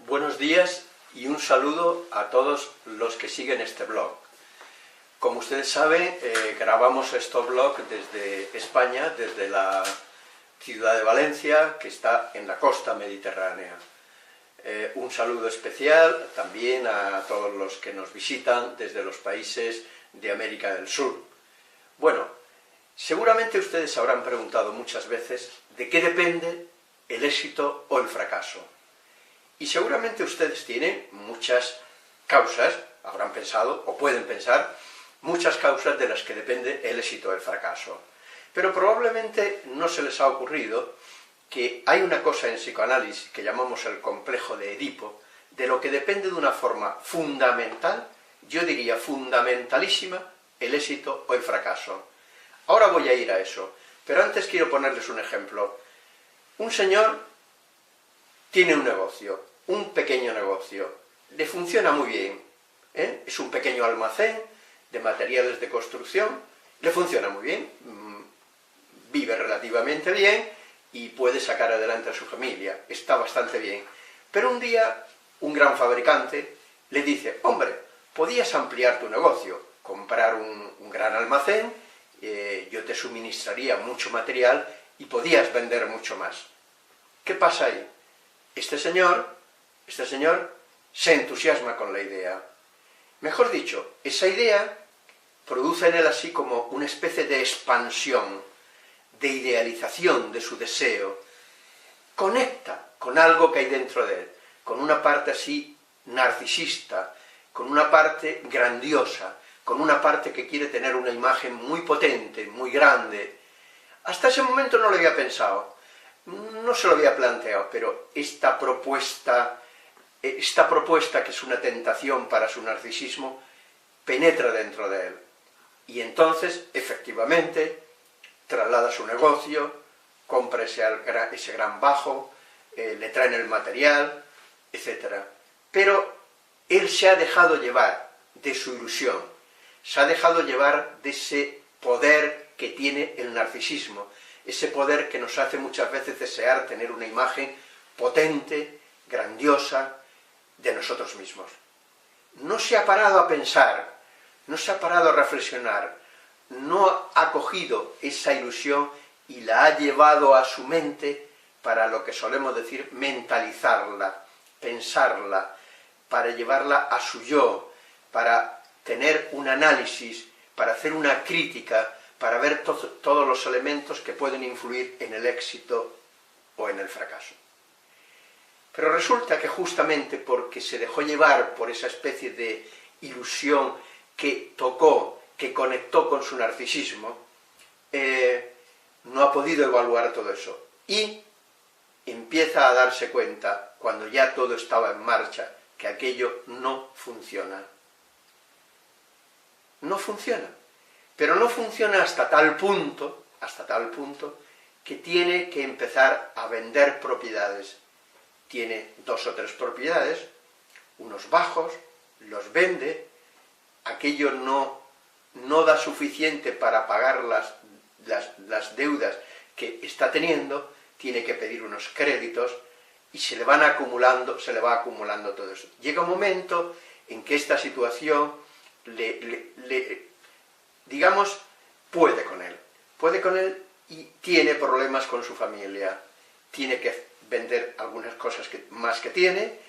Buenos días y un saludo a todos los que siguen este blog. Como ustedes saben, grabamos este blog desde España, desde la ciudad de Valencia, que está en la costa mediterránea. Un saludo especial también a todos los que nos visitan desde los países de América del Sur. Bueno, seguramente ustedes se habrán preguntado muchas veces de qué depende el éxito o el fracaso. Y seguramente ustedes tienen muchas causas, habrán pensado o pueden pensar, muchas causas de las que depende el éxito o el fracaso. Pero probablemente no se les ha ocurrido que hay una cosa en psicoanálisis que llamamos el complejo de Edipo, de lo que depende de una forma fundamental, yo diría fundamentalísima, el éxito o el fracaso. Ahora voy a ir a eso, pero antes quiero ponerles un ejemplo. Un señor tiene un negocio, un pequeño negocio, le funciona muy bien, es un pequeño almacén de materiales de construcción, le funciona muy bien, vive relativamente bien y puede sacar adelante a su familia, está bastante bien. Pero un día, un gran fabricante le dice, hombre, podías ampliar tu negocio, comprar un gran almacén, yo te suministraría mucho material y podías vender mucho más. ¿Qué pasa ahí? Este señor se entusiasma con la idea. Mejor dicho, esa idea produce en él así como una especie de expansión, de idealización de su deseo. Conecta con algo que hay dentro de él, con una parte así narcisista, con una parte grandiosa, con una parte que quiere tener una imagen muy potente, muy grande. Hasta ese momento no lo había pensado. No se lo había planteado, pero esta propuesta que es una tentación para su narcisismo, penetra dentro de él. Y entonces, efectivamente, traslada su negocio, compra ese gran bajo, le traen el material, etc. Pero él se ha dejado llevar de su ilusión, se ha dejado llevar de ese poder que tiene el narcisismo, ese poder que nos hace muchas veces desear tener una imagen potente, grandiosa, de nosotros mismos. No se ha parado a pensar, no se ha parado a reflexionar, no ha cogido esa ilusión y la ha llevado a su mente para lo que solemos decir mentalizarla, pensarla, para llevarla a su yo, para tener un análisis, para hacer una crítica, para ver todos los elementos que pueden influir en el éxito o en el fracaso. Pero resulta que justamente porque se dejó llevar por esa especie de ilusión que tocó, que conectó con su narcisismo, no ha podido evaluar todo eso. Y empieza a darse cuenta, cuando ya todo estaba en marcha, que aquello no funciona. No funciona. Pero no funciona hasta tal punto, que tiene que empezar a vender propiedades. Tiene 2 o 3 propiedades, unos bajos, los vende, aquello no da suficiente para pagar las deudas que está teniendo, tiene que pedir unos créditos y se le va acumulando todo eso. Llega un momento en que esta situación digamos, puede con él y tiene problemas con su familia, tiene que vender algunas cosas más que tiene,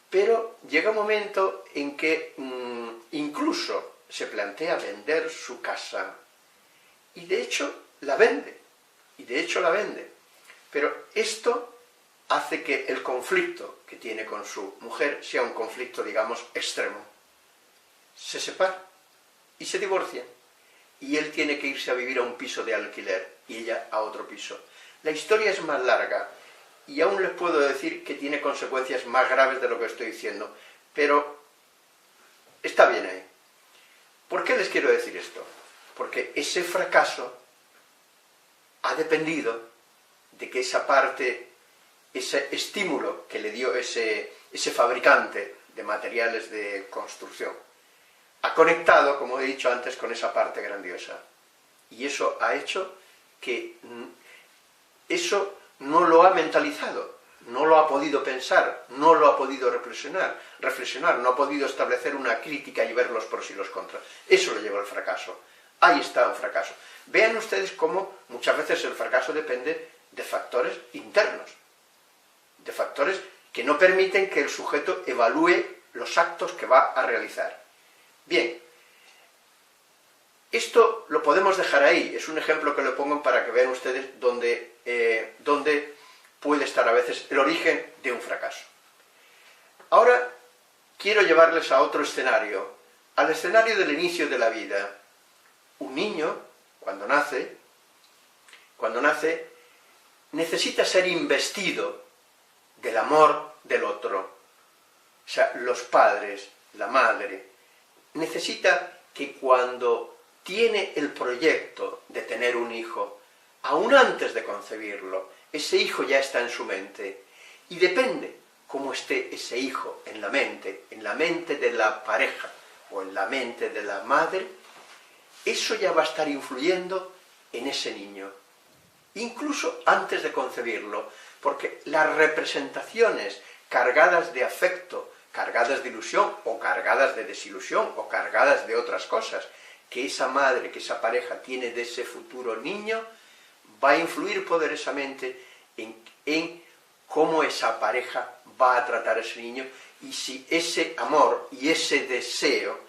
pero llega un momento en que incluso se plantea vender su casa, y de hecho la vende, pero esto hace que el conflicto que tiene con su mujer sea un conflicto, digamos, extremo. Se separan y se divorcian. Y él tiene que irse a vivir a un piso de alquiler y ella a otro piso. La historia es más larga y aún les puedo decir que tiene consecuencias más graves de lo que estoy diciendo, pero está bien ahí. ¿Por qué les quiero decir esto? Porque ese fracaso ha dependido de que esa parte, ese estímulo que le dio ese fabricante de materiales de construcción, ha conectado, como he dicho antes, con esa parte grandiosa. Y eso ha hecho que eso no lo ha mentalizado, no lo ha podido pensar, no lo ha podido reflexionar, no ha podido establecer una crítica y ver los pros y los contras. Eso le llevó al fracaso. Ahí está un fracaso. Vean ustedes cómo muchas veces el fracaso depende de factores internos, de factores que no permiten que el sujeto evalúe los actos que va a realizar. Bien, esto lo podemos dejar ahí, es un ejemplo que le pongo para que vean ustedes dónde puede estar a veces el origen de un fracaso. Ahora quiero llevarles a otro escenario, al escenario del inicio de la vida. Un niño, cuando nace, necesita ser investido del amor del otro. O sea, los padres, la madre, necesita que cuando tiene el proyecto de tener un hijo, aún antes de concebirlo, ese hijo ya está en su mente, y depende cómo esté ese hijo en la mente de la pareja, o en la mente de la madre, eso ya va a estar influyendo en ese niño, incluso antes de concebirlo, porque las representaciones cargadas de afecto, cargadas de ilusión, o cargadas de desilusión, o cargadas de otras cosas, que esa madre, que esa pareja tiene de ese futuro niño, va a influir poderosamente en cómo esa pareja va a tratar a ese niño, y si ese amor y ese deseo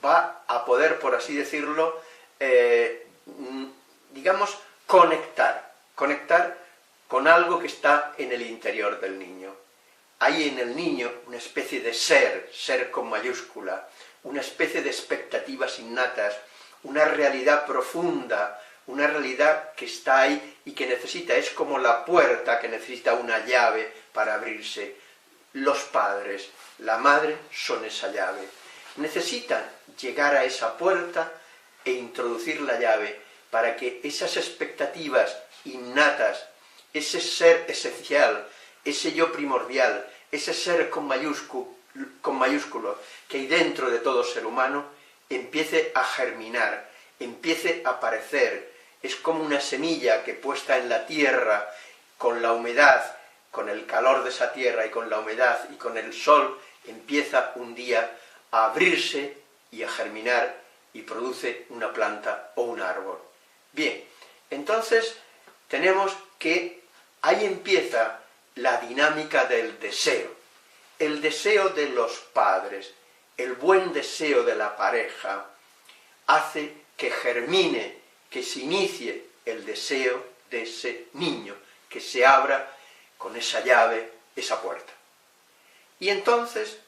va a poder, por así decirlo, digamos, conectar con algo que está en el interior del niño. Hay en el niño una especie de ser con mayúscula, una especie de expectativas innatas, una realidad profunda, una realidad que está ahí y que necesita, es como la puerta que necesita una llave para abrirse. Los padres, la madre, son esa llave. Necesitan llegar a esa puerta e introducir la llave para que esas expectativas innatas, ese ser esencial, ese yo primordial, ese ser con mayúsculo que hay dentro de todo ser humano, empiece a germinar, empiece a aparecer. Es como una semilla que puesta en la tierra, con la humedad, con el calor de esa tierra y con la humedad y con el sol, empieza un día a abrirse y a germinar y produce una planta o un árbol. Bien, entonces tenemos que ahí empieza la dinámica del deseo. El deseo de los padres, el buen deseo de la pareja, hace que germine, que se inicie el deseo de ese niño, que se abra con esa llave, esa puerta. Y entonces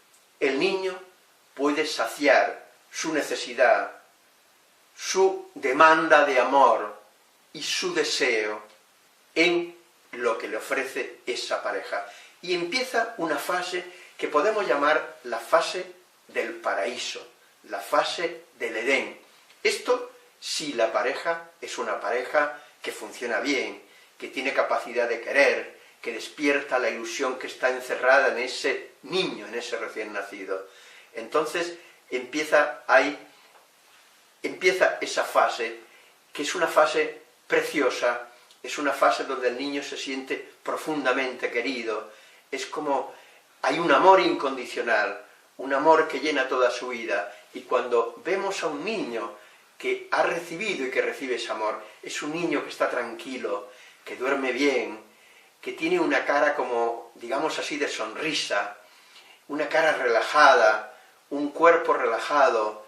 el niño puede saciar su necesidad, su demanda de amor y su deseo en lo que le ofrece esa pareja. Y empieza una fase que podemos llamar la fase del paraíso, la fase del Edén. Esto si la pareja es una pareja que funciona bien, que tiene capacidad de querer, que despierta la ilusión que está encerrada en ese niño, en ese recién nacido. Entonces empieza esa fase, que es una fase preciosa, es una fase donde el niño se siente profundamente querido, es como hay un amor incondicional, un amor que llena toda su vida, y cuando vemos a un niño que ha recibido y que recibe ese amor, es un niño que está tranquilo, que duerme bien, que tiene una cara como, digamos así, de sonrisa, una cara relajada, un cuerpo relajado.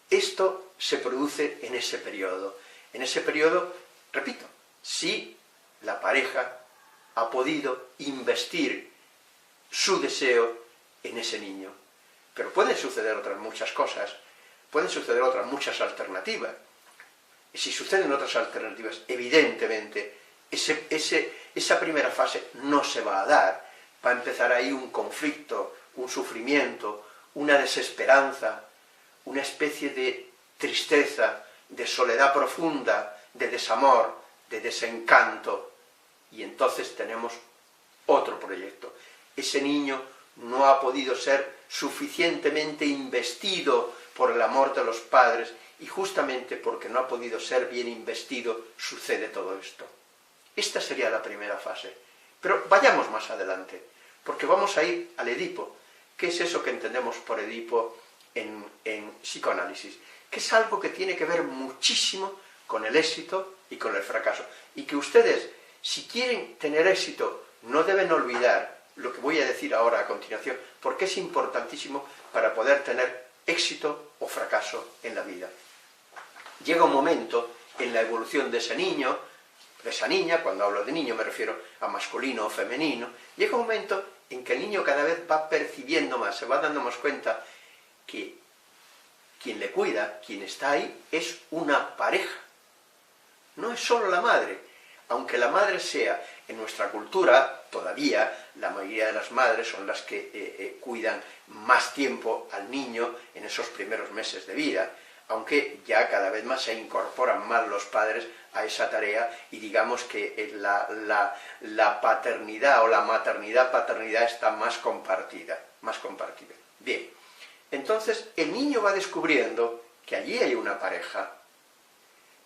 Esto se produce en ese periodo. En ese periodo, repito, si la pareja ha podido investir su deseo en ese niño. Pero pueden suceder otras muchas cosas, pueden suceder otras muchas alternativas. Y si suceden otras alternativas, evidentemente, esa primera fase no se va a dar. Va a empezar ahí un conflicto, un sufrimiento, una desesperanza, una especie de tristeza, de soledad profunda, de desamor, de desencanto. Y entonces tenemos otro proyecto. Ese niño no ha podido ser suficientemente investido por el amor de los padres, y justamente porque no ha podido ser bien investido, sucede todo esto. Esta sería la primera fase. Pero vayamos más adelante, porque vamos a ir al Edipo. ¿Qué es eso que entendemos por Edipo en psicoanálisis? Que es algo que tiene que ver muchísimo con el éxito y con el fracaso. Y que ustedes, si quieren tener éxito, no deben olvidar lo que voy a decir ahora a continuación, porque es importantísimo para poder tener éxito o fracaso en la vida. Llega un momento en la evolución de ese niño, de esa niña, cuando hablo de niño me refiero a masculino o femenino, llega un momento en que el niño cada vez va percibiendo más, se va dando más cuenta que quien le cuida, quien está ahí, es una pareja. No es solo la madre, aunque la madre sea, en nuestra cultura, todavía, la mayoría de las madres son las que cuidan más tiempo al niño en esos primeros meses de vida, aunque ya cada vez más se incorporan más los padres a esa tarea, y digamos que la paternidad o la maternidad-paternidad está más compartida. Bien, entonces el niño va descubriendo que allí hay una pareja.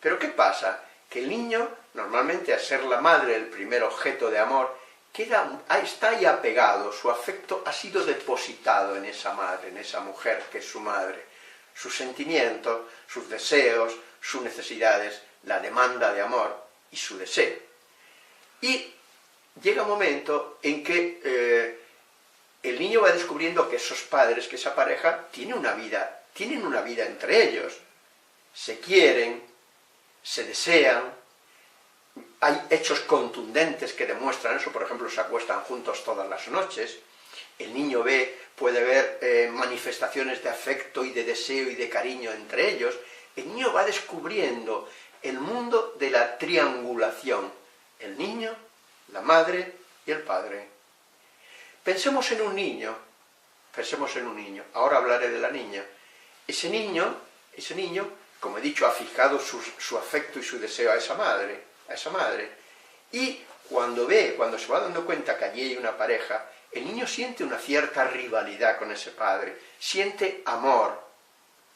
Pero ¿qué pasa? Que el niño, normalmente al ser la madre el primer objeto de amor, está ahí apegado, su afecto ha sido depositado en esa madre, en esa mujer que es su madre. Sus sentimientos, sus deseos, sus necesidades, la demanda de amor y su deseo. Y llega un momento en que el niño va descubriendo que esos padres, que esa pareja, tienen una vida entre ellos. Se quieren, se desean, hay hechos contundentes que demuestran eso, por ejemplo, se acuestan juntos todas las noches. El niño puede ver manifestaciones de afecto y de deseo y de cariño entre ellos. El niño va descubriendo el mundo de la triangulación. El niño, la madre y el padre. Pensemos en un niño, ahora hablaré de la niña. Ese niño, como he dicho, ha fijado su afecto y su deseo a esa madre. Y cuando se va dando cuenta que allí hay una pareja, el niño siente una cierta rivalidad con ese padre, siente amor,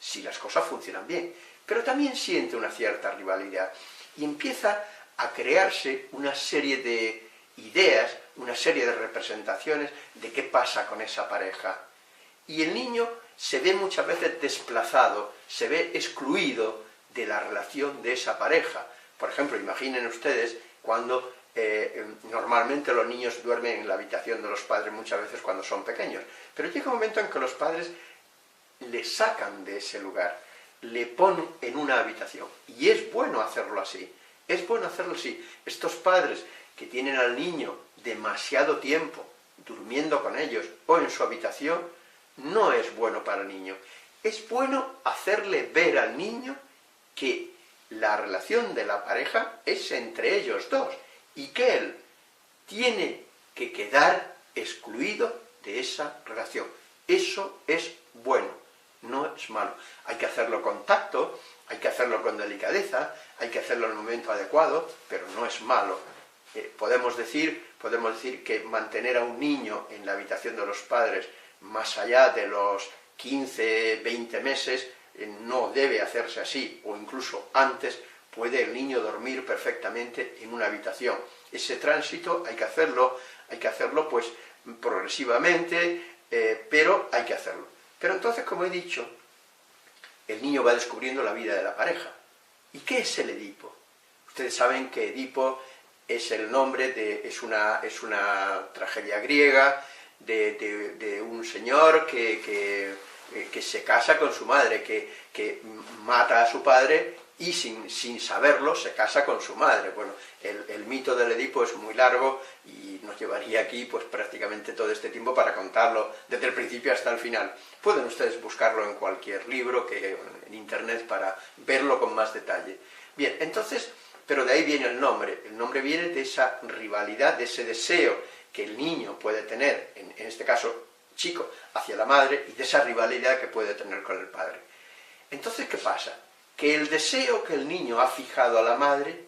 si las cosas funcionan bien, pero también siente una cierta rivalidad, y empieza a crearse una serie de ideas, una serie de representaciones de qué pasa con esa pareja. Y el niño se ve muchas veces desplazado, se ve excluido de la relación de esa pareja. Por ejemplo, imaginen ustedes cuando normalmente los niños duermen en la habitación de los padres muchas veces cuando son pequeños, pero llega un momento en que los padres le sacan de ese lugar, le ponen en una habitación, y es bueno hacerlo así, Estos padres que tienen al niño demasiado tiempo durmiendo con ellos o en su habitación, no es bueno para el niño. Es bueno hacerle ver al niño que la relación de la pareja es entre ellos dos, y que él tiene que quedar excluido de esa relación. Eso es bueno, no es malo. Hay que hacerlo con tacto, hay que hacerlo con delicadeza, hay que hacerlo en el momento adecuado, pero no es malo. Podemos decir que mantener a un niño en la habitación de los padres más allá de los 15, 20 meses, no debe hacerse así, o incluso antes puede el niño dormir perfectamente en una habitación. Ese tránsito hay que hacerlo pues progresivamente, pero hay que hacerlo. Pero entonces, como he dicho, el niño va descubriendo la vida de la pareja. ¿Y qué es el Edipo? Ustedes saben que Edipo es el nombre es una tragedia griega de un señor que se casa con su madre, que mata a su padre y sin saberlo se casa con su madre. Bueno, el mito del Edipo es muy largo y nos llevaría aquí pues prácticamente todo este tiempo para contarlo desde el principio hasta el final. Pueden ustedes buscarlo en cualquier libro, en internet, para verlo con más detalle. Bien, entonces, pero de ahí viene el nombre viene de esa rivalidad, de ese deseo que el niño puede tener, en este caso chico, hacia la madre, y de esa rivalidad que puede tener con el padre. Entonces, ¿qué pasa? Que el deseo que el niño ha fijado a la madre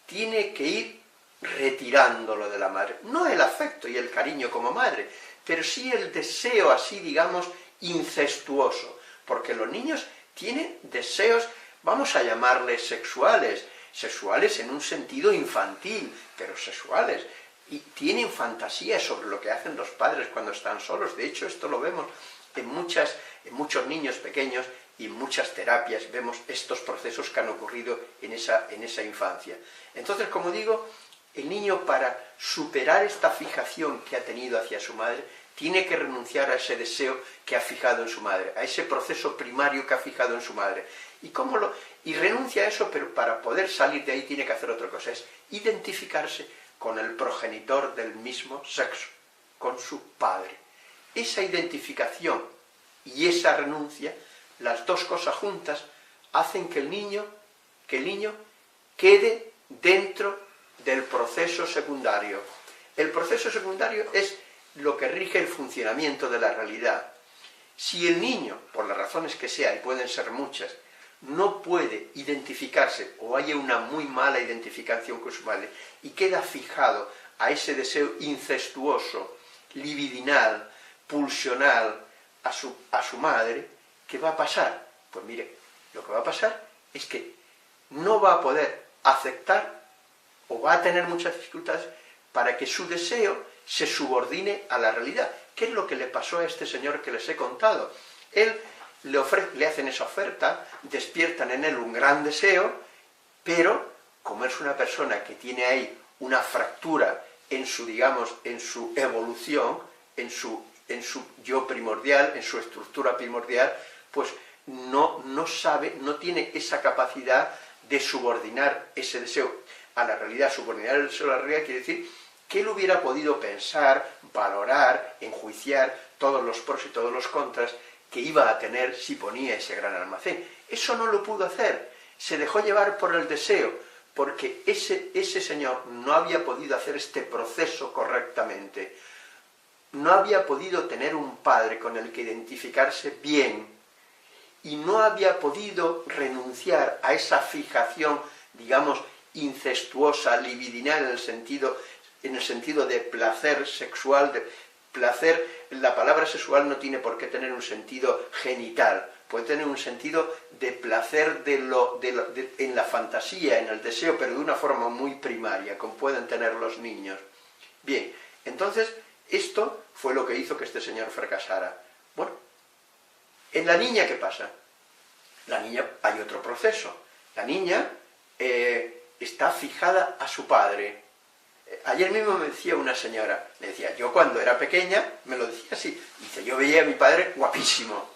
tiene que ir retirándolo de la madre. No el afecto y el cariño como madre, pero sí el deseo así, digamos, incestuoso. Porque los niños tienen deseos, vamos a llamarles sexuales, sexuales en un sentido infantil, pero sexuales. Y tienen fantasías sobre lo que hacen los padres cuando están solos. De hecho, esto lo vemos en muchos niños pequeños y en muchas terapias vemos estos procesos que han ocurrido en esa infancia. Entonces, como digo, el niño, para superar esta fijación que ha tenido hacia su madre, tiene que renunciar a ese deseo que ha fijado en su madre, a ese proceso primario que ha fijado en su madre. Y renuncia a eso, pero para poder salir de ahí tiene que hacer otra cosa, es identificarse con el progenitor del mismo sexo, con su padre. Esa identificación y esa renuncia, las dos cosas juntas, hacen que el niño quede dentro del proceso secundario. El proceso secundario es lo que rige el funcionamiento de la realidad. Si el niño, por las razones que sea, y pueden ser muchas, no puede identificarse, o haya una muy mala identificación con su madre, y queda fijado a ese deseo incestuoso, libidinal, pulsional, a su madre, ¿qué va a pasar? Pues mire, lo que va a pasar es que no va a poder aceptar, o va a tener muchas dificultades, para que su deseo se subordine a la realidad. ¿Qué es lo que le pasó a este señor que les he contado? Él le hacen esa oferta, despiertan en él un gran deseo, pero como es una persona que tiene ahí una fractura en su, digamos, en su evolución, en su yo primordial, en su estructura primordial, pues no sabe, no tiene esa capacidad de subordinar ese deseo a la realidad. Subordinar el deseo a la realidad quiere decir que él hubiera podido pensar, valorar, enjuiciar todos los pros y todos los contras que iba a tener si ponía ese gran almacén. Eso no lo pudo hacer, se dejó llevar por el deseo, porque ese señor no había podido hacer este proceso correctamente, no había podido tener un padre con el que identificarse bien, y no había podido renunciar a esa fijación, digamos, incestuosa, libidinal, en el sentido de placer sexual, de placer. La palabra sexual no tiene por qué tener un sentido genital, puede tener un sentido de placer en la fantasía, en el deseo, pero de una forma muy primaria, como pueden tener los niños. Bien, entonces, esto fue lo que hizo que este señor fracasara. Bueno, en la niña, ¿qué pasa? La niña, hay otro proceso. La niña está fijada a su padre. Ayer mismo me decía una señora, me decía, yo cuando era pequeña, me lo decía así, dice, yo veía a mi padre guapísimo,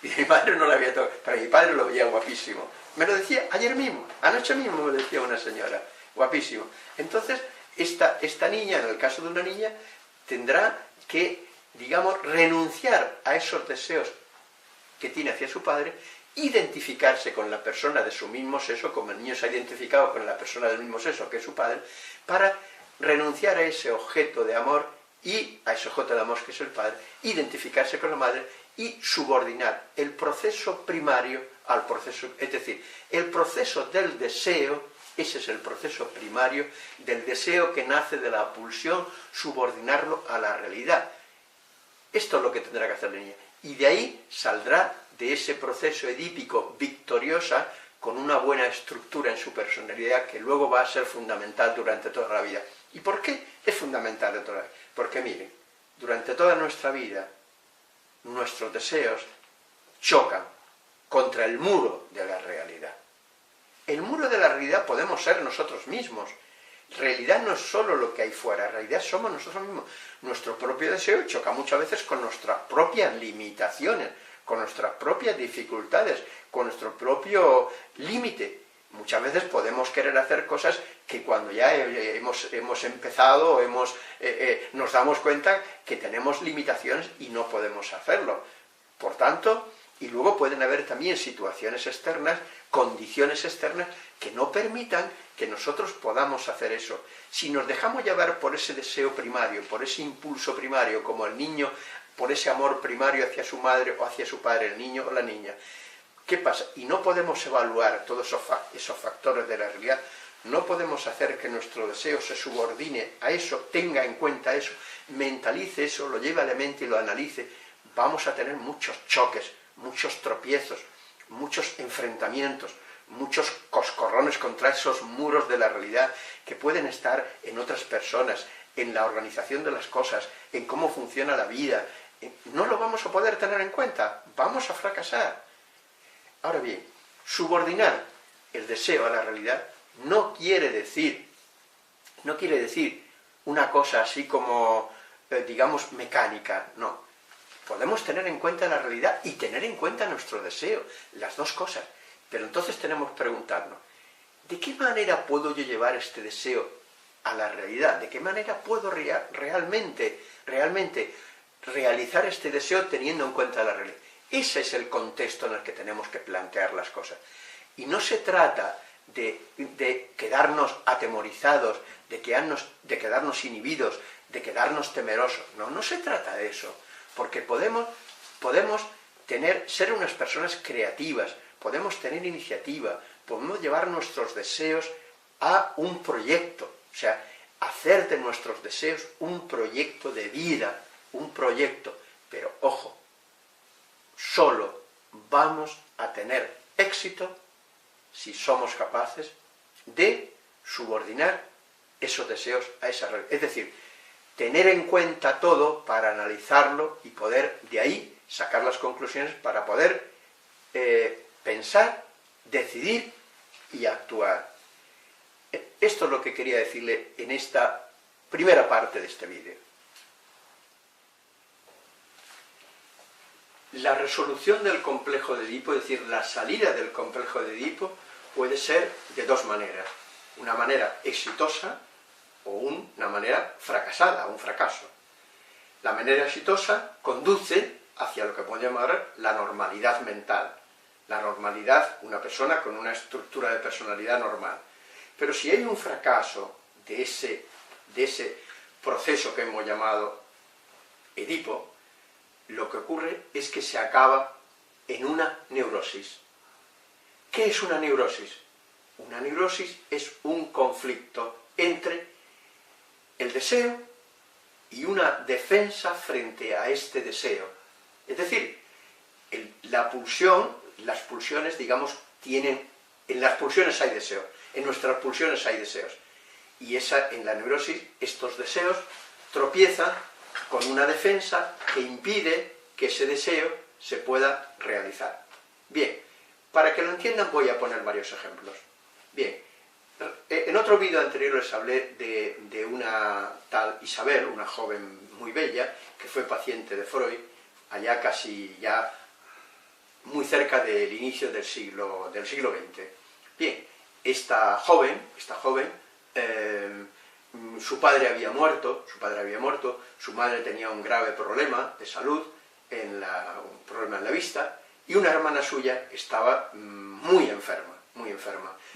y mi padre no lo había tocado, pero mi padre lo veía guapísimo. Me lo decía ayer mismo, anoche mismo me lo decía una señora, guapísimo. Entonces, esta niña, en el caso de una niña, tendrá que, digamos, renunciar a esos deseos que tiene hacia su padre, identificarse con la persona de su mismo sexo, como el niño se ha identificado con la persona del mismo sexo que es su padre, para renunciar a ese objeto de amor y a ese objeto de amor que es el padre, identificarse con la madre y subordinar el proceso primario al proceso, es decir, el proceso del deseo, ese es el proceso primario del deseo que nace de la pulsión, subordinarlo a la realidad. Esto es lo que tendrá que hacer la niña. Y de ahí saldrá de ese proceso edípico victoriosa con una buena estructura en su personalidad que luego va a ser fundamental durante toda la vida. ¿Y por qué es fundamental de toda la vida? Porque miren, durante toda nuestra vida nuestros deseos chocan contra el muro de la realidad. El muro de la realidad podemos ser nosotros mismos. Realidad no es solo lo que hay fuera, realidad somos nosotros mismos. Nuestro propio deseo choca muchas veces con nuestras propias limitaciones, con nuestras propias dificultades, con nuestro propio límite. Muchas veces podemos querer hacer cosas que cuando ya hemos empezado, nos damos cuenta que tenemos limitaciones y no podemos hacerlo. Por tanto, y luego pueden haber también situaciones externas, condiciones externas, que no permitan que nosotros podamos hacer eso. Si nos dejamos llevar por ese deseo primario, por ese impulso primario, como el niño, por ese amor primario hacia su madre o hacia su padre, el niño o la niña, ¿qué pasa? Y no podemos evaluar todos esos factores de la realidad, no podemos hacer que nuestro deseo se subordine a eso, tenga en cuenta eso, mentalice eso, lo lleve a la mente y lo analice. Vamos a tener muchos choques, muchos tropiezos, muchos enfrentamientos, muchos coscorrones contra esos muros de la realidad que pueden estar en otras personas, en la organización de las cosas, en cómo funciona la vida. No lo vamos a poder tener en cuenta, vamos a fracasar. Ahora bien, subordinar el deseo a la realidad no quiere decir una cosa así como, digamos, mecánica, no. Podemos tener en cuenta la realidad y tener en cuenta nuestro deseo, las dos cosas. Pero entonces tenemos que preguntarnos, ¿de qué manera puedo yo llevar este deseo a la realidad? ¿De qué manera puedo realmente realizar este deseo teniendo en cuenta la realidad? Ese es el contexto en el que tenemos que plantear las cosas. Y no se trata de quedarnos atemorizados, de quedarnos inhibidos, de quedarnos temerosos. No, no se trata de eso. Porque podemos ser unas personas creativas, podemos tener iniciativa, podemos llevar nuestros deseos a un proyecto, o sea, hacer de nuestros deseos un proyecto de vida, un proyecto, pero ojo, solo vamos a tener éxito si somos capaces de subordinar esos deseos a esa realidad. Es decir, tener en cuenta todo para analizarlo y poder de ahí sacar las conclusiones para poder pensar, decidir y actuar. Esto es lo que quería decirle en esta primera parte de este vídeo. La resolución del complejo de Edipo, es decir, la salida del complejo de Edipo, puede ser de dos maneras. Una manera exitosa o una manera fracasada, un fracaso. La manera exitosa conduce hacia lo que podemos llamar la normalidad mental. La normalidad, una persona con una estructura de personalidad normal. Pero si hay un fracaso de ese proceso que hemos llamado Edipo, lo que ocurre es que se acaba en una neurosis. ¿Qué es una neurosis? Una neurosis es un conflicto entre el deseo y una defensa frente a este deseo. Es decir, las pulsiones, digamos, en las pulsiones hay deseos, en nuestras pulsiones hay deseos. Y en la neurosis, estos deseos tropiezan con una defensa que impide que ese deseo se pueda realizar. Bien, para que lo entiendan voy a poner varios ejemplos. Bien, en otro vídeo anterior les hablé de una tal Isabel, una joven muy bella, que fue paciente de Freud, allá casi ya muy cerca del inicio del siglo XX. Bien, esta joven, su padre había muerto, su madre tenía un grave problema de salud, un problema en la vista, y una hermana suya estaba muy enferma.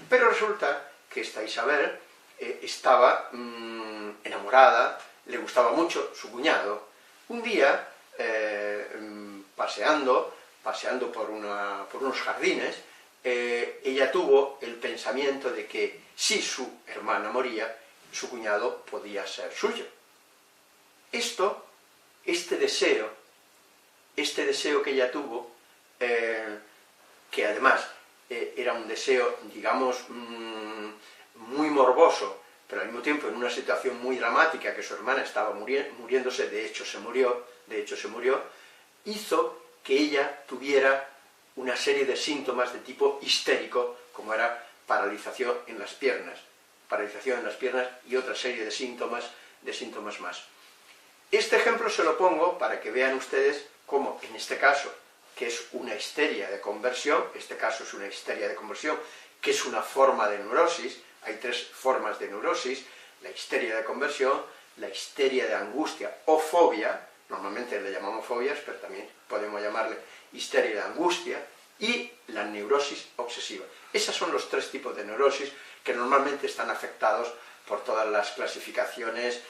Pero resulta que esta Isabel estaba enamorada, le gustaba mucho su cuñado. Un día, paseando por unos jardines, ella tuvo el pensamiento de que si su hermana moría, su cuñado podía ser suyo. Este deseo que ella tuvo, que además era un deseo, digamos, muy morboso, pero al mismo tiempo en una situación muy dramática, que su hermana estaba muriéndose, de hecho se murió, hizo que ella tuviera una serie de síntomas de tipo histérico, como era paralización en las piernas y otra serie de síntomas más. Este ejemplo se lo pongo para que vean ustedes cómo en este caso, que es una histeria de conversión, que es una forma de neurosis. Hay tres formas de neurosis: la histeria de conversión, la histeria de angustia o fobia, normalmente le llamamos fobias, pero también podemos llamarle histeria de angustia, y la neurosis obsesiva. Esos son los tres tipos de neurosis que normalmente están afectados por todas las clasificaciones,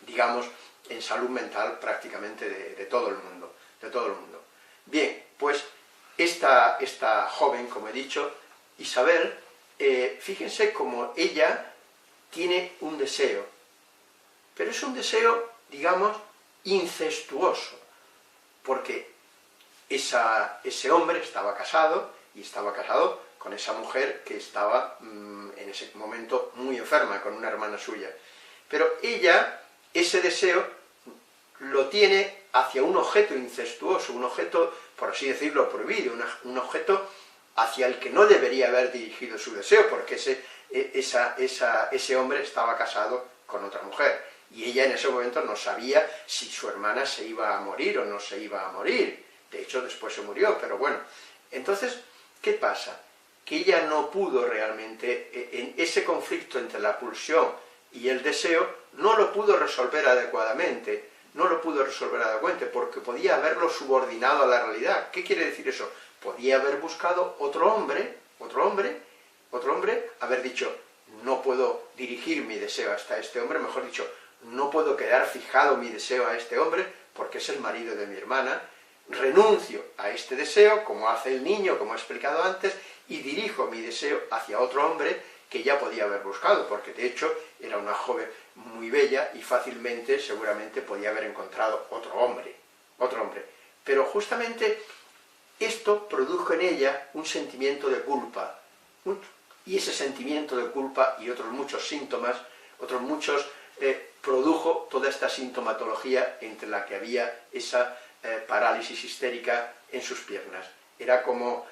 digamos, en salud mental prácticamente de todo el mundo, Bien, pues esta joven, como he dicho, Isabel, fíjense cómo ella tiene un deseo, pero es un deseo, digamos, incestuoso, porque ese hombre estaba casado, y estaba casado con esa mujer que estaba en ese momento muy enferma, con una hermana suya. Pero ella, ese deseo, lo tiene hacia un objeto incestuoso, un objeto, por así decirlo, prohibido, un objeto hacia el que no debería haber dirigido su deseo, porque ese hombre estaba casado con otra mujer, y ella en ese momento no sabía si su hermana se iba a morir o no se iba a morir. De hecho, después se murió, pero bueno. Entonces, ¿qué pasa? Que ella no pudo realmente, en ese conflicto entre la pulsión y el deseo, no lo pudo resolver adecuadamente, porque podía haberlo subordinado a la realidad. ¿Qué quiere decir eso? Podía haber buscado otro hombre, haber dicho, no puedo dirigir mi deseo hasta este hombre, mejor dicho, no puedo quedar fijado mi deseo a este hombre, porque es el marido de mi hermana, renuncio a este deseo, como hace el niño, como he explicado antes, y dirijo mi deseo hacia otro hombre que ya podía haber buscado, porque de hecho era una joven muy bella y fácilmente, seguramente, podía haber encontrado otro hombre. Pero justamente esto produjo en ella un sentimiento de culpa, y ese sentimiento de culpa y otros muchos síntomas, produjo toda esta sintomatología entre la que había esa parálisis histérica en sus piernas. Era como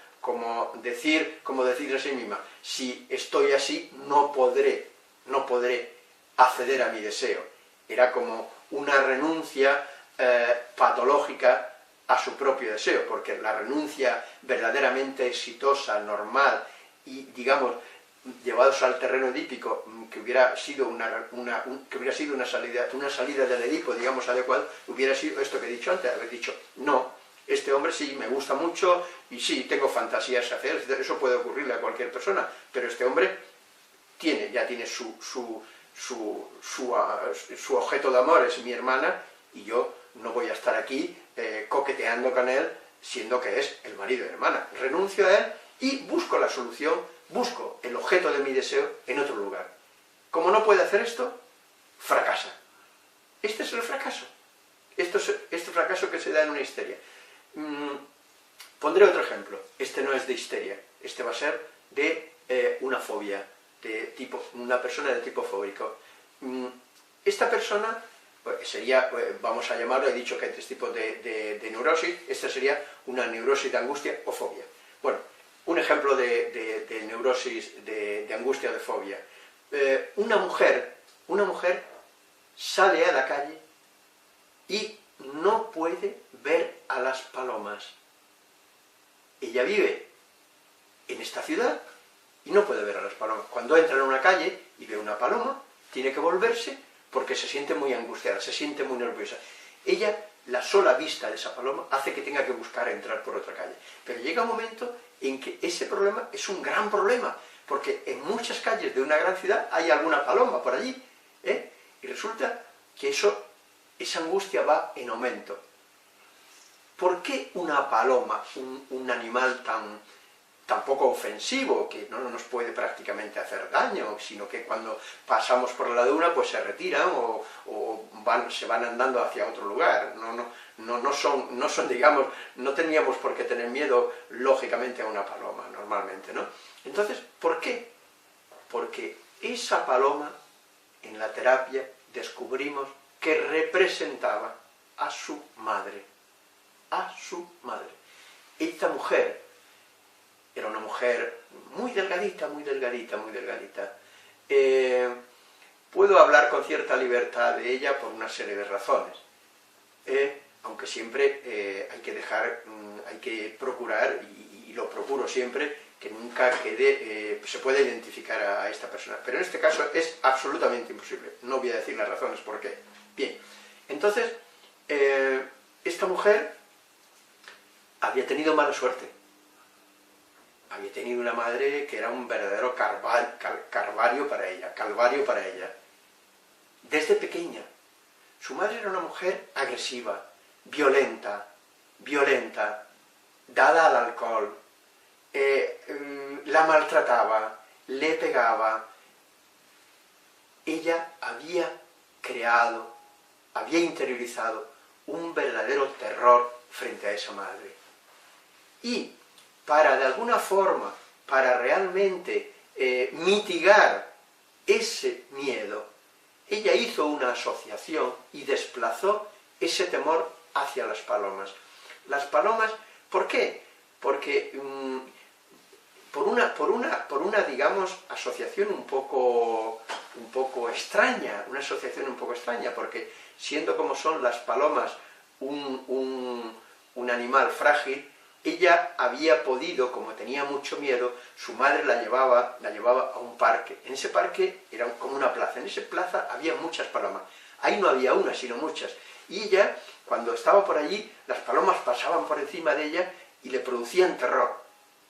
decirle a sí misma, si estoy así no podré acceder a mi deseo. Era como una renuncia patológica a su propio deseo, porque la renuncia verdaderamente exitosa, normal y, digamos, llevados al terreno edípico, que hubiera sido una salida del Edipo, digamos, adecuada, hubiera sido esto que he dicho antes, haber dicho, no, este hombre sí me gusta mucho, y sí, tengo fantasías hacia él, eso puede ocurrirle a cualquier persona, pero este hombre ya tiene su objeto de amor, es mi hermana, y yo no voy a estar aquí coqueteando con él, siendo que es el marido de mi hermana. Renuncio a él y busco la solución, busco el objeto de mi deseo en otro lugar. Como no puede hacer esto, fracasa. Este es el fracaso. Este fracaso que se da en una histeria. Pondré otro ejemplo. Este no es de histeria. Este va a ser de una fobia, una persona de tipo fóbico. Esta persona sería, vamos a llamarlo, he dicho que hay tres tipos de neurosis, esta sería una neurosis de angustia o fobia. Bueno, un ejemplo de neurosis de angustia o de fobia. Una mujer sale a la calle y no puede ver a las palomas. Ella vive en esta ciudad y no puede ver a las palomas. Cuando entra en una calle y ve una paloma, tiene que volverse porque se siente muy angustiada, se siente muy nerviosa. Ella, la sola vista de esa paloma hace que tenga que buscar entrar por otra calle. Pero llega un momento en que ese problema es un gran problema, porque en muchas calles de una gran ciudad hay alguna paloma por allí, y resulta que esa angustia va en aumento. ¿Por qué una paloma, un animal tan poco ofensivo, que no nos puede prácticamente hacer daño, sino que cuando pasamos por la duna pues se retiran o se van andando hacia otro lugar? No son, digamos, no teníamos por qué tener miedo, lógicamente, a una paloma, normalmente, ¿no? Entonces, ¿por qué? Porque esa paloma, en la terapia, descubrimos que representaba a su madre. A su madre. Esta mujer era una mujer muy delgadita, muy delgadita, muy delgadita. Puedo hablar con cierta libertad de ella por una serie de razones. Aunque siempre hay que procurar, y y lo procuro siempre, que nunca se pueda identificar a esta persona. Pero en este caso es absolutamente imposible. No voy a decir las razones por qué. Bien, entonces, esta mujer había tenido mala suerte. Había tenido una madre que era un verdadero calvario para ella. Desde pequeña. Su madre era una mujer agresiva, violenta, dada al alcohol, la maltrataba, le pegaba. Ella había creado, había interiorizado un verdadero terror frente a esa madre. Y para, de alguna forma, para realmente mitigar ese miedo, ella hizo una asociación y desplazó ese temor hacia las palomas. Las palomas, ¿por qué? Porque por una, digamos, asociación un poco extraña, porque siendo como son las palomas un animal frágil, ella había podido, como tenía mucho miedo, su madre la llevaba a un parque. En ese parque era como una plaza, en esa plaza había muchas palomas. Ahí no había una, sino muchas. Y ella, cuando estaba por allí, las palomas pasaban por encima de ella y le producían terror.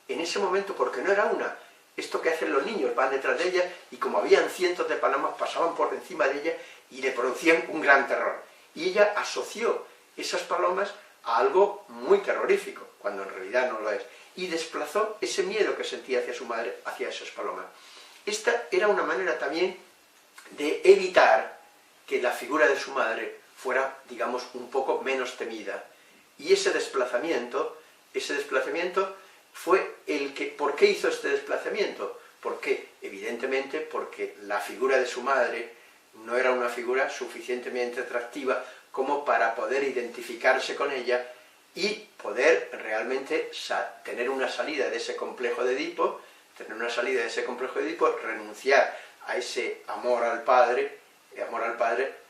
En ese momento, porque no era una, esto que hacen los niños, van detrás de ella, y como habían cientos de palomas, pasaban por encima de ella y le producían un gran terror. Y ella asoció esas palomas a algo muy terrorífico, cuando en realidad no lo es, y desplazó ese miedo que sentía hacia su madre, hacia esas palomas. Esta era una manera también de evitar que la figura de su madre fuera, digamos, un poco menos temida. Y ese desplazamiento fue el que... ¿Por qué hizo este desplazamiento? Porque, evidentemente, porque la figura de su madre no era una figura suficientemente atractiva como para poder identificarse con ella y poder realmente tener una salida de ese complejo de Edipo, renunciar a ese amor al padre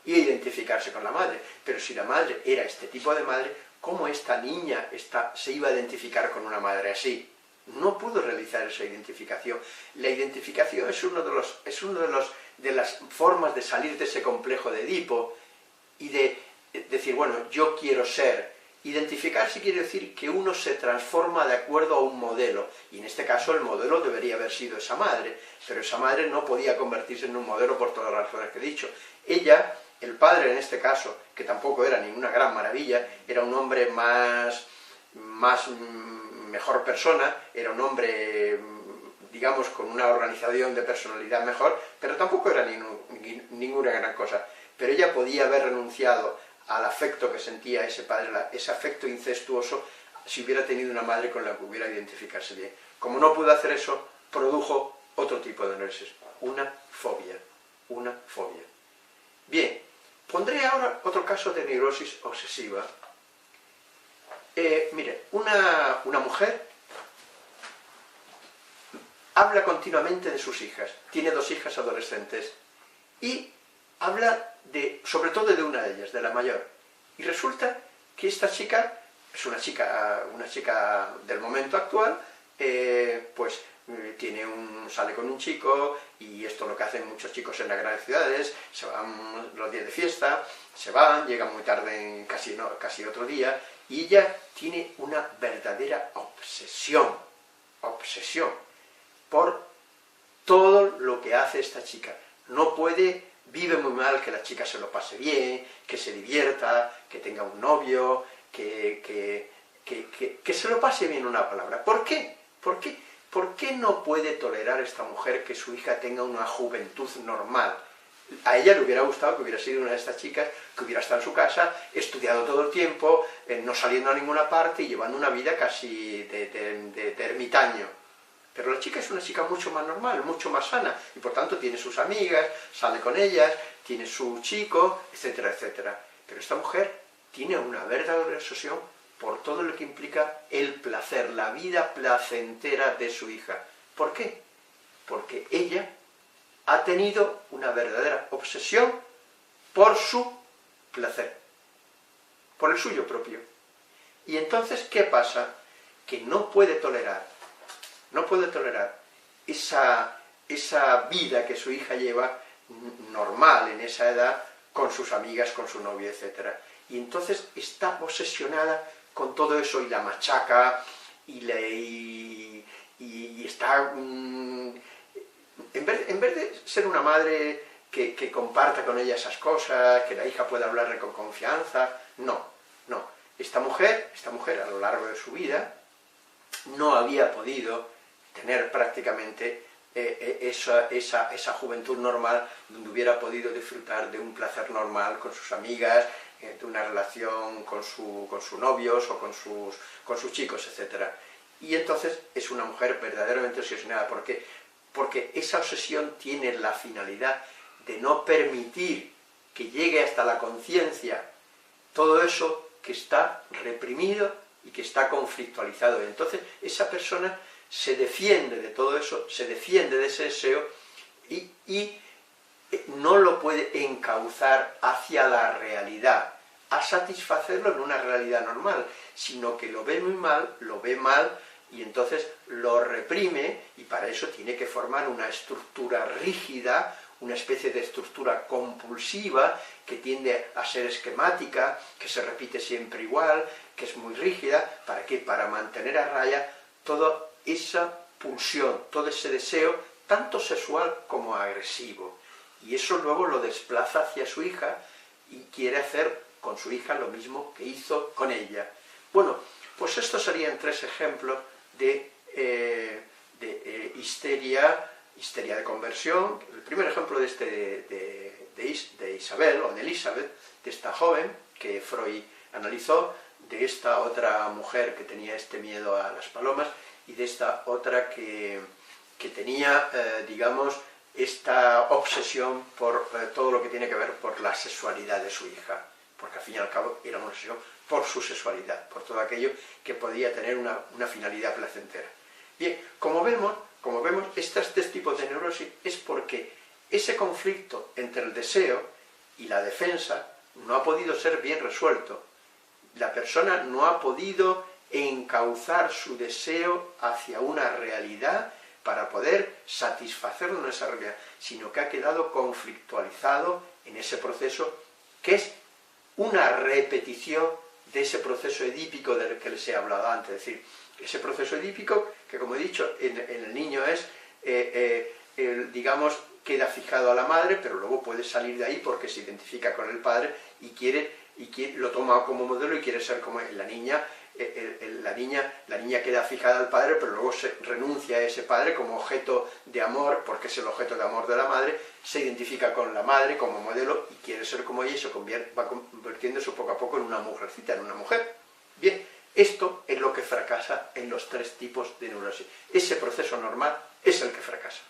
y identificarse con la madre. Pero si la madre era este tipo de madre, ¿cómo esta niña se iba a identificar con una madre así? No pudo realizar esa identificación. La identificación es una de las formas de salir de ese complejo de Edipo y de decir, bueno, yo quiero ser. Identificarse quiere decir que uno se transforma de acuerdo a un modelo, y en este caso el modelo debería haber sido esa madre, pero esa madre no podía convertirse en un modelo por todas las razones que he dicho. Ella, el padre en este caso, que tampoco era ninguna gran maravilla, era un hombre mejor persona, era un hombre, digamos, con una organización de personalidad mejor, pero tampoco era ninguna gran cosa. Pero ella podía haber renunciado al afecto que sentía ese padre, ese afecto incestuoso, si hubiera tenido una madre con la que hubiera identificarse bien. Como no pudo hacer eso, produjo otro tipo de neurosis, una fobia. Bien, pondré ahora otro caso de neurosis obsesiva. Mire, una mujer habla continuamente de sus hijas, tiene 2 hijas adolescentes, y habla sobre todo de una de ellas, de la mayor. Y resulta que esta chica es una chica del momento actual, sale con un chico, y esto es lo que hacen muchos chicos en las grandes ciudades, se van los días de fiesta, llegan muy tarde, casi otro día, y ella tiene una verdadera obsesión por todo lo que hace esta chica. No puede, vive muy mal que la chica se lo pase bien, que se divierta, que tenga un novio, que se lo pase bien, una palabra. ¿Por qué? ¿Por qué no puede tolerar esta mujer que su hija tenga una juventud normal? A ella le hubiera gustado que hubiera sido una de estas chicas que hubiera estado en su casa, estudiado todo el tiempo, no saliendo a ninguna parte y llevando una vida casi de ermitaño. Pero la chica es una chica mucho más normal, mucho más sana, y por tanto tiene sus amigas, sale con ellas, tiene su chico, etcétera, etcétera. Pero esta mujer tiene una verdadera obsesión por todo lo que implica el placer, la vida placentera de su hija. ¿Por qué? Porque ella ha tenido una verdadera obsesión por su placer, por el suyo propio. Y entonces, ¿qué pasa? que no puede tolerar esa vida que su hija lleva normal en esa edad, con sus amigas, con su novio, etc. Y entonces está obsesionada con todo eso y la machaca, y está... en vez de ser una madre que comparta con ella esas cosas, que la hija pueda hablarle con confianza, no. Esta mujer a lo largo de su vida no había podido tener prácticamente esa juventud normal donde hubiera podido disfrutar de un placer normal con sus amigas, de una relación con sus novios o con sus chicos, etc. Y entonces es una mujer verdaderamente obsesionada. ¿Por qué? Porque esa obsesión tiene la finalidad de no permitir que llegue hasta la conciencia todo eso que está reprimido y que está conflictualizado. Y entonces esa persona se defiende de todo eso, se defiende de ese deseo y no lo puede encauzar hacia la realidad, a satisfacerlo en una realidad normal, sino que lo ve muy mal, lo ve mal, y entonces lo reprime, y para eso tiene que formar una estructura rígida, una especie de estructura compulsiva, que tiende a ser esquemática, que se repite siempre igual, que es muy rígida. ¿Para qué? Para mantener a raya toda esa pulsión, todo ese deseo, tanto sexual como agresivo. Y eso luego lo desplaza hacia su hija, y quiere hacer con su hija lo mismo que hizo con ella. Bueno, pues estos serían 3 ejemplos de histeria de conversión. El primer ejemplo de Isabel, o de Elizabeth, de esta joven que Freud analizó, de esta otra mujer que tenía este miedo a las palomas, y de esta otra que tenía, digamos, esta obsesión por todo lo que tiene que ver por la sexualidad de su hija, porque al fin y al cabo era una obsesión por su sexualidad, por todo aquello que podía tener una finalidad placentera. Bien, como vemos, estos 3 tipos de neurosis es porque ese conflicto entre el deseo y la defensa no ha podido ser bien resuelto. La persona no ha podido encauzar su deseo hacia una realidad para poder satisfacerlo en esa realidad, sino que ha quedado conflictualizado en ese proceso, que es una repetición de ese proceso edípico del que les he hablado antes. Es decir, ese proceso edípico que, como he dicho, en el niño es, digamos, queda fijado a la madre, pero luego puede salir de ahí porque se identifica con el padre y lo toma como modelo y quiere ser como él. La niña queda fijada al padre, pero luego se renuncia a ese padre como objeto de amor, porque es el objeto de amor de la madre, se identifica con la madre como modelo y quiere ser como ella, y va convirtiéndose poco a poco en una mujercita, en una mujer. Bien, esto es lo que fracasa en los 3 tipos de neurosis. Ese proceso normal es el que fracasa.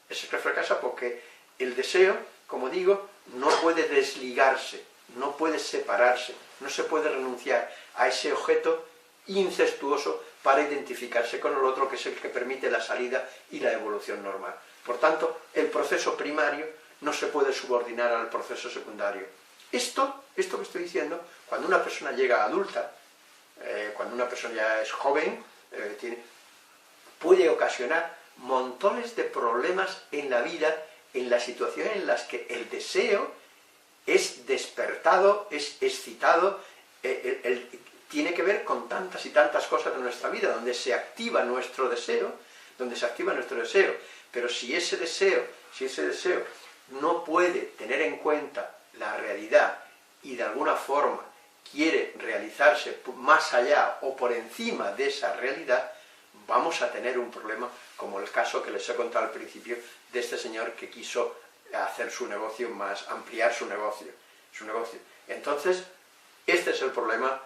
Es el que fracasa porque el deseo, como digo, no puede desligarse, no puede separarse, no se puede renunciar a ese objeto incestuoso para identificarse con el otro, que es el que permite la salida y la evolución normal. Por tanto, el proceso primario no se puede subordinar al proceso secundario. Esto que estoy diciendo, cuando una persona llega adulta, cuando una persona ya es joven, puede ocasionar montones de problemas en la vida, en las situaciones en las que el deseo es despertado, es excitado, tiene que ver con tantas y tantas cosas de nuestra vida, donde se activa nuestro deseo, pero si ese deseo no puede tener en cuenta la realidad y de alguna forma quiere realizarse más allá o por encima de esa realidad, vamos a tener un problema, como el caso que les he contado al principio de este señor que quiso hacer su negocio más, ampliar su negocio. Entonces, este es el problema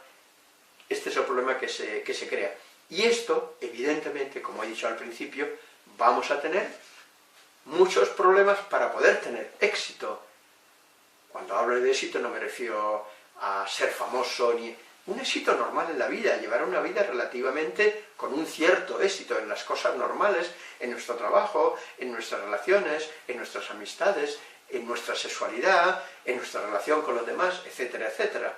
que se crea. Y esto, evidentemente, como he dicho al principio, vamos a tener muchos problemas para poder tener éxito. Cuando hablo de éxito no me refiero a ser famoso, ni un éxito normal en la vida, llevar una vida relativamente con un cierto éxito en las cosas normales, en nuestro trabajo, en nuestras relaciones, en nuestras amistades, en nuestra sexualidad, en nuestra relación con los demás, etcétera, etcétera.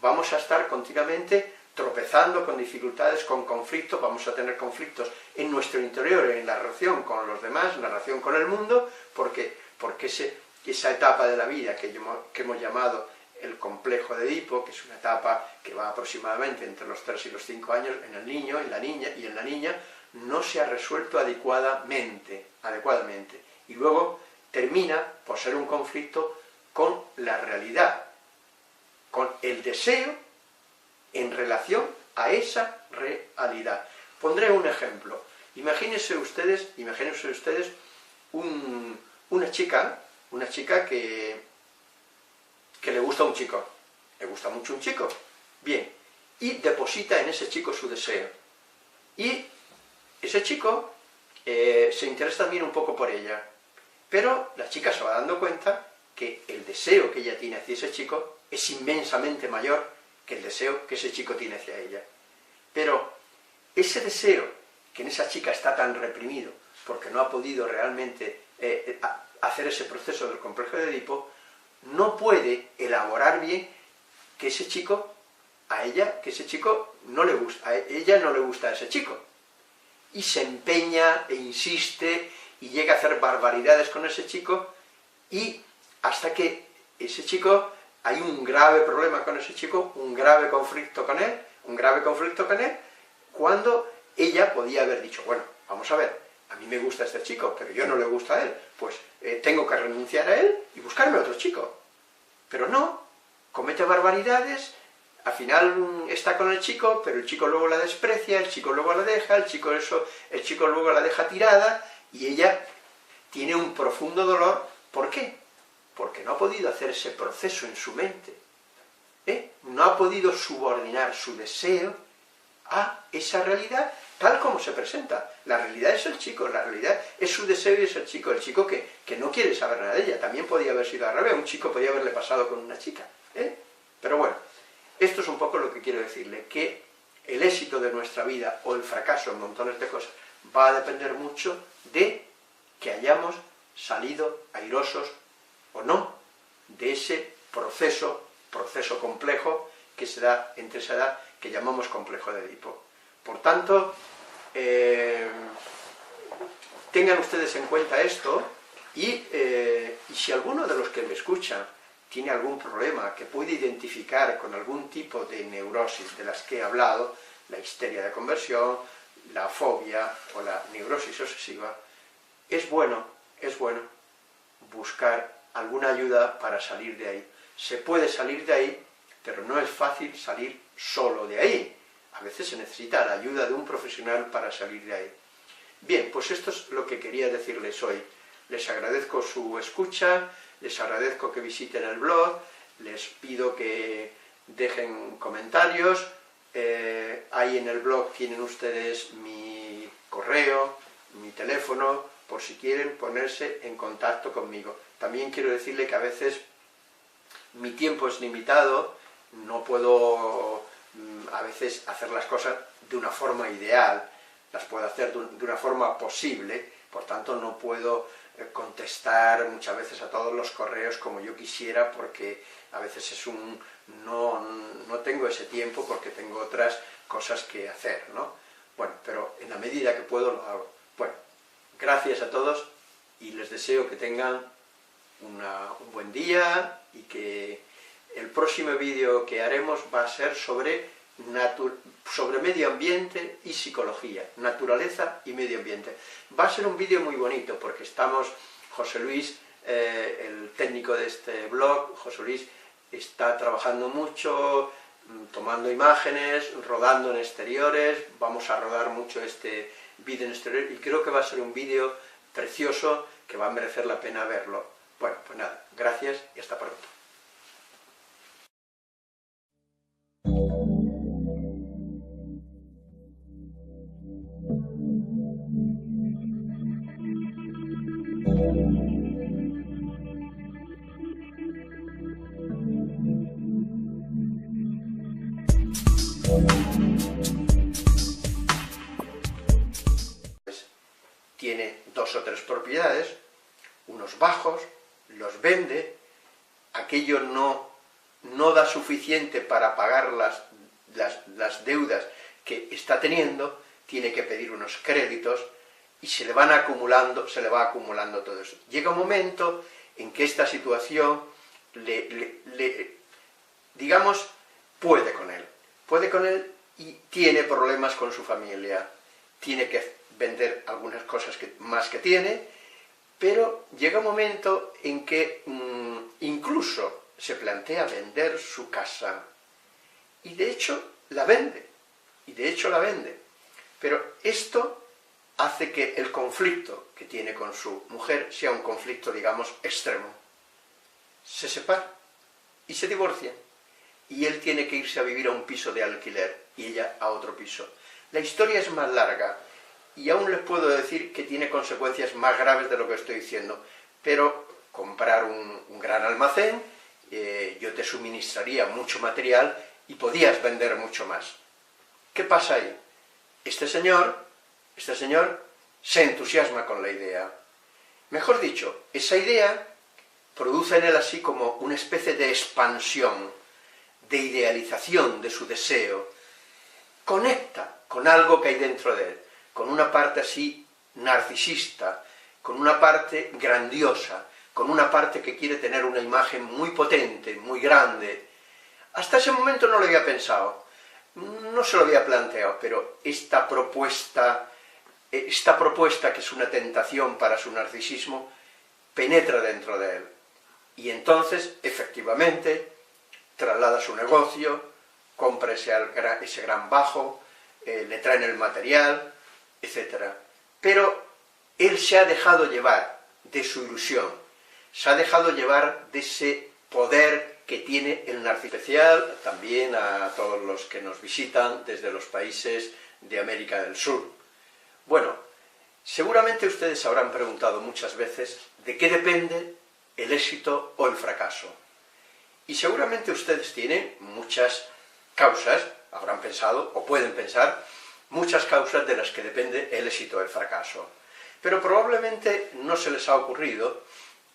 Vamos a estar continuamente tropezando con dificultades, con conflictos, vamos a tener conflictos en nuestro interior, en la relación con los demás, en la relación con el mundo, porque esa etapa de la vida que hemos llamado el complejo de Edipo, que es una etapa que va aproximadamente entre los 3 y los 5 años en el niño, en la niña, no se ha resuelto adecuadamente, y luego termina por ser un conflicto con la realidad, con el deseo en relación a esa realidad. Pondré un ejemplo. Imagínense ustedes una chica que le gusta a un chico, le gusta mucho un chico, bien, y deposita en ese chico su deseo. Y ese chico se interesa también un poco por ella, pero la chica se va dando cuenta que el deseo que ella tiene hacia ese chico es inmensamente mayor que el deseo que ese chico tiene hacia ella. Pero ese deseo que en esa chica está tan reprimido, porque no ha podido realmente hacer ese proceso del complejo de Edipo, no puede elaborar bien que ese chico no le gusta, a ella no le gusta a ese chico. Y se empeña e insiste y llega a hacer barbaridades con ese chico, y hasta que ese chico, hay un grave problema con ese chico, un grave conflicto con él, cuando ella podía haber dicho, bueno, vamos a ver, a mí me gusta este chico, pero yo no le gusta a él, pues tengo que renunciar a él y buscarme otro chico. Pero no, comete barbaridades, al final está con el chico, pero el chico luego la desprecia, el chico luego la deja, el chico luego la deja tirada, y ella tiene un profundo dolor. ¿Por qué? Porque no ha podido hacer ese proceso en su mente, no ha podido subordinar su deseo a esa realidad tal como se presenta. La realidad es el chico, la realidad es su deseo y es el chico que no quiere saber nada de ella. También podía haber sido al revés, un chico podía haberle pasado con una chica, Pero bueno, esto es un poco lo que quiero decirle, que el éxito de nuestra vida o el fracaso en montones de cosas va a depender mucho de que hayamos salido airosos o no de ese proceso complejo que se da entre esa edad que llamamos complejo de Edipo. Por tanto, tengan ustedes en cuenta esto, y si alguno de los que me escuchan tiene algún problema que puede identificar con algún tipo de neurosis de las que he hablado, la histeria de conversión, la fobia o la neurosis obsesiva, es bueno buscar alguna ayuda para salir de ahí. Se puede salir de ahí, pero no es fácil salir solo de ahí. A veces se necesita la ayuda de un profesional para salir de ahí. Bien, pues esto es lo que quería decirles hoy. Les agradezco su escucha, les agradezco que visiten el blog, les pido que dejen comentarios. Ahí en el blog tienen ustedes mi correo, mi teléfono, por si quieren ponerse en contacto conmigo. También quiero decirle que a veces mi tiempo es limitado, no puedo a veces hacer las cosas de una forma ideal, las puedo hacer de una forma posible, por tanto no puedo contestar muchas veces a todos los correos como yo quisiera, porque a veces no tengo ese tiempo porque tengo otras cosas que hacer, ¿no? Bueno, pero en la medida que puedo lo hago. Bueno, gracias a todos y les deseo que tengan un buen día, y que el próximo vídeo que haremos va a ser sobre medio ambiente y psicología, naturaleza y medio ambiente. Va a ser un vídeo muy bonito porque estamos, José Luis, el técnico de este blog, José Luis está trabajando mucho, tomando imágenes, rodando en exteriores, vamos a rodar mucho este vídeo en exterior y creo que va a ser un vídeo precioso que va a merecer la pena verlo. Bueno, pues nada, gracias y hasta pronto. Tiene 2 o 3 propiedades, unos bajos, los vende, aquello no da suficiente para pagarlas las deudas que está teniendo, tiene que pedir unos créditos y se le va acumulando todo eso. Llega un momento en que esta situación digamos, puede con él y tiene problemas con su familia, tiene que vender algunas cosas más que tiene, pero llega un momento en que incluso se plantea vender su casa, y de hecho la vende, pero esto hace que el conflicto que tiene con su mujer sea un conflicto, digamos, extremo. Se separan y se divorcian, y él tiene que irse a vivir a un piso de alquiler, y ella a otro piso. La historia es más larga, y aún les puedo decir que tiene consecuencias más graves de lo que estoy diciendo, pero comprar un gran almacén, yo te suministraría mucho material y podías vender mucho más. ¿Qué pasa ahí? Este señor se entusiasma con la idea. Mejor dicho, esa idea produce en él así como una especie de expansión, de idealización de su deseo. Conecta con algo que hay dentro de él, con una parte así narcisista, con una parte grandiosa, con una parte que quiere tener una imagen muy potente, muy grande. Hasta ese momento no lo había pensado, no se lo había planteado, pero esta propuesta que es una tentación para su narcisismo, penetra dentro de él. Y entonces, efectivamente, traslada su negocio, compra ese gran bajo, le traen el material, etc. Pero él se ha dejado llevar de su ilusión, se ha dejado llevar de ese poder que tiene el narcisismo. Especial también a todos los que nos visitan desde los países de América del Sur. Bueno, seguramente ustedes habrán preguntado muchas veces de qué depende el éxito o el fracaso. Y seguramente ustedes tienen muchas causas, habrán pensado o pueden pensar, muchas causas de las que depende el éxito o el fracaso. Pero probablemente no se les ha ocurrido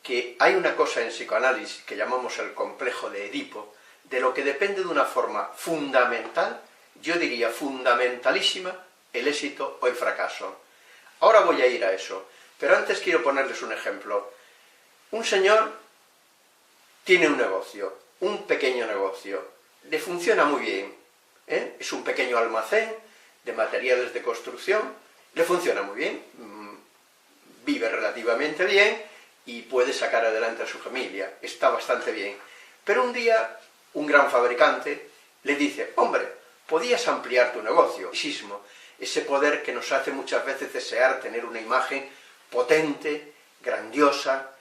que hay una cosa en psicoanálisis que llamamos el complejo de Edipo, de lo que depende de una forma fundamental, yo diría fundamentalísima, el éxito o el fracaso. Ahora voy a ir a eso, pero antes quiero ponerles un ejemplo. Un señor tiene un negocio, un pequeño negocio, le funciona muy bien, es un pequeño almacén de materiales de construcción, le funciona muy bien, vive relativamente bien y puede sacar adelante a su familia, está bastante bien. Pero un día, un gran fabricante le dice, hombre, podías ampliar tu negocio. Ese poder que nos hace muchas veces desear tener una imagen potente, grandiosa,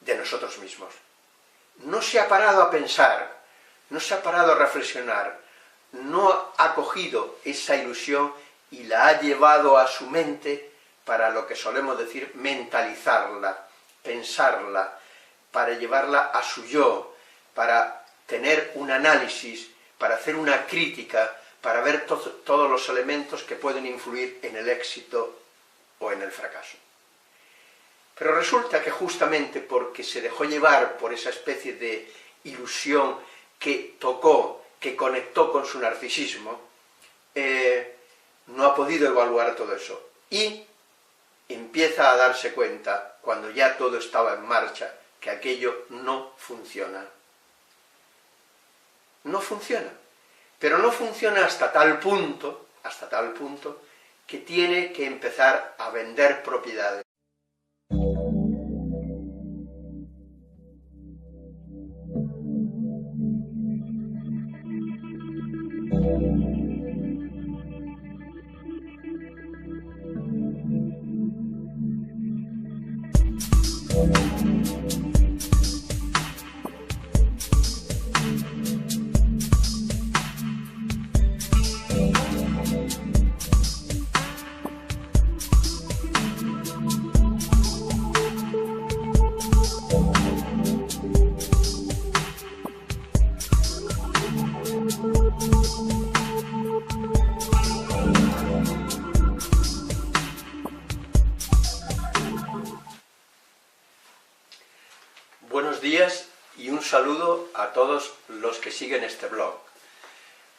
de nosotros mismos. No se ha parado a pensar, no se ha parado a reflexionar, no ha cogido esa ilusión y la ha llevado a su mente para lo que solemos decir mentalizarla, pensarla, para llevarla a su yo, para tener un análisis, para hacer una crítica, para ver todos los elementos que pueden influir en el éxito o en el fracaso. Pero resulta que justamente porque se dejó llevar por esa especie de ilusión que tocó, que conectó con su narcisismo, no ha podido evaluar todo eso. Y empieza a darse cuenta, cuando ya todo estaba en marcha, que aquello no funciona. No funciona. Pero no funciona hasta tal punto, que tiene que empezar a vender propiedades. Buenos días y un saludo a todos los que siguen este blog.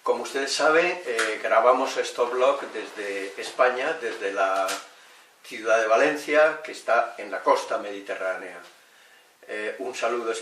Como ustedes saben, grabamos este blog desde España, desde la ciudad de Valencia, que está en la costa mediterránea. Un saludo especial.